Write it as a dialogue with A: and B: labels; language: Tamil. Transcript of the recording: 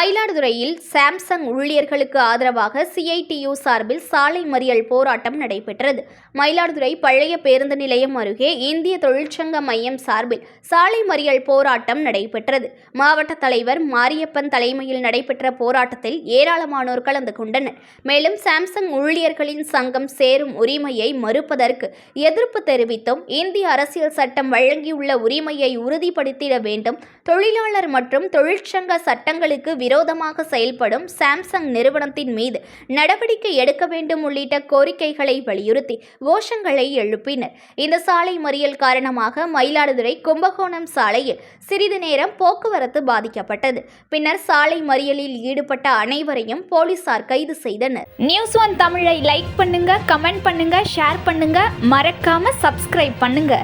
A: மயிலாடுதுறையில் சாம்சங் ஊழியர்களுக்கு ஆதரவாக CITU சார்பில் சாலை மறியல் போராட்டம் நடைபெற்றது. மயிலாடுதுறை பழைய பேருந்து நிலையம் அருகே இந்திய தொழிற்சங்க மையம் சார்பில் சாலை மறியல் போராட்டம் நடைபெற்றது. மாவட்ட தலைவர் மாரியப்பன் தலைமையில் நடைபெற்ற போராட்டத்தில் ஏராளமானோர் கலந்து கொண்டனர். மேலும் சாம்சங் ஊழியர்களின் சங்கம் சேரும் உரிமையை மறுப்பதற்கு எதிர்ப்பு தெரிவித்தும் இந்திய அரசியல் சட்டம் வழங்கியுள்ள உரிமையை உறுதிப்படுத்திட வேண்டும், தொழிலாளர் மற்றும் தொழிற்சங்க சட்டங்களுக்கு விரோதமாக செயல்படும் சாம்சங் நிறுவனத்தின் மீது நடவடிக்கை எடுக்க வேண்டும் உள்ளிட்ட கோரிக்கைகளை வலியுறுத்தி கோஷங்களை எழுப்பினர். இந்த சாலை மறியல் காரணமாக மயிலாடுதுறை கும்பகோணம் சாலையில் சிறிது நேரம் போக்குவரத்து பாதிக்கப்பட்டது. பின்னர் சாலை மறியலில் ஈடுபட்ட அனைவரையும் போலீசார் கைது செய்தனர். News1 தமிழை லைக் பண்ணுங்க, கமெண்ட் பண்ணுங்க, ஷேர் பண்ணுங்க, மறக்காம சப்ஸ்கிரைப் பண்ணுங்க.